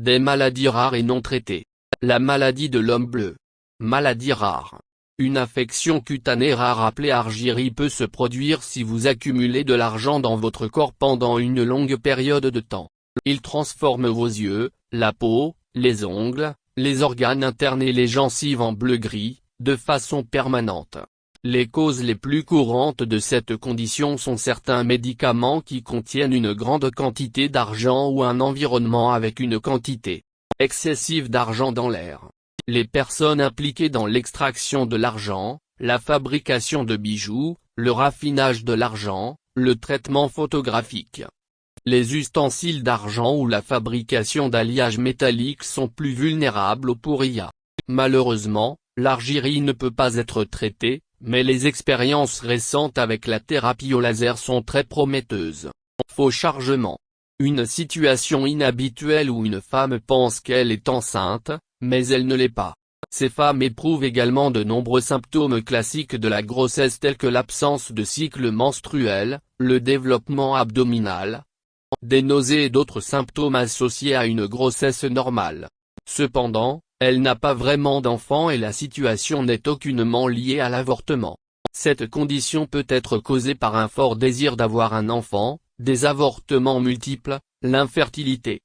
Des maladies rares et non traitées. La maladie de l'homme bleu. Maladie rare. Une affection cutanée rare appelée argyrie peut se produire si vous accumulez de l'argent dans votre corps pendant une longue période de temps. Il transforme vos yeux, la peau, les ongles, les organes internes et les gencives en bleu-gris, de façon permanente. Les causes les plus courantes de cette condition sont certains médicaments qui contiennent une grande quantité d'argent ou un environnement avec une quantité excessive d'argent dans l'air. Les personnes impliquées dans l'extraction de l'argent, la fabrication de bijoux, le raffinage de l'argent, le traitement photographique. Les ustensiles d'argent ou la fabrication d'alliages métalliques sont plus vulnérables au pourria. Malheureusement, l'argyrie ne peut pas être traitée, mais les expériences récentes avec la thérapie au laser sont très prometteuses. Faux chargement. Une situation inhabituelle où une femme pense qu'elle est enceinte, mais elle ne l'est pas. Ces femmes éprouvent également de nombreux symptômes classiques de la grossesse tels que l'absence de cycle menstruel, le développement abdominal, des nausées et d'autres symptômes associés à une grossesse normale. Cependant, elle n'a pas vraiment d'enfant et la situation n'est aucunement liée à l'avortement. Cette condition peut être causée par un fort désir d'avoir un enfant, des avortements multiples, l'infertilité,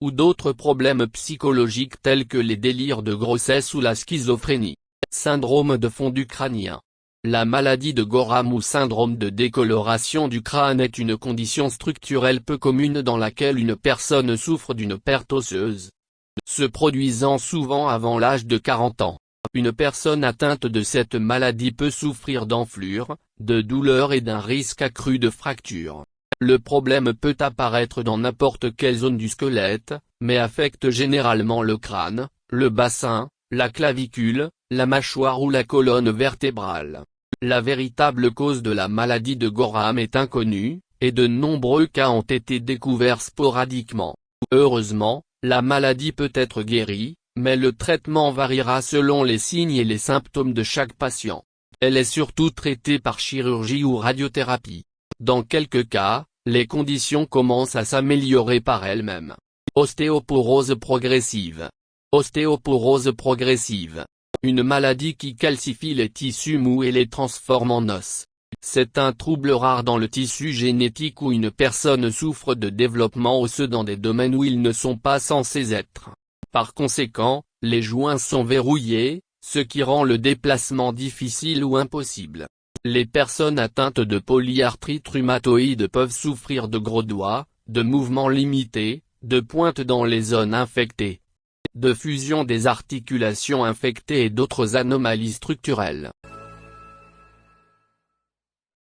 ou d'autres problèmes psychologiques tels que les délires de grossesse ou la schizophrénie. Syndrome de fondu crânien. La maladie de Gorham ou syndrome de décoloration du crâne est une condition structurelle peu commune dans laquelle une personne souffre d'une perte osseuse, se produisant souvent avant l'âge de 40 ans. Une personne atteinte de cette maladie peut souffrir d'enflure, de douleurs et d'un risque accru de fracture. Le problème peut apparaître dans n'importe quelle zone du squelette, mais affecte généralement le crâne, le bassin, la clavicule, la mâchoire ou la colonne vertébrale. La véritable cause de la maladie de Gorham est inconnue, et de nombreux cas ont été découverts sporadiquement. Heureusement, la maladie peut être guérie, mais le traitement variera selon les signes et les symptômes de chaque patient. Elle est surtout traitée par chirurgie ou radiothérapie. Dans quelques cas, les conditions commencent à s'améliorer par elles-mêmes. Ostéoporose progressive. Ostéoporose progressive. Une maladie qui calcifie les tissus mous et les transforme en os. C'est un trouble rare dans le tissu génétique où une personne souffre de développement osseux dans des domaines où ils ne sont pas censés être. Par conséquent, les joints sont verrouillés, ce qui rend le déplacement difficile ou impossible. Les personnes atteintes de polyarthrite rhumatoïde peuvent souffrir de gros doigts, de mouvements limités, de pointes dans les zones infectées, de fusion des articulations infectées et d'autres anomalies structurelles.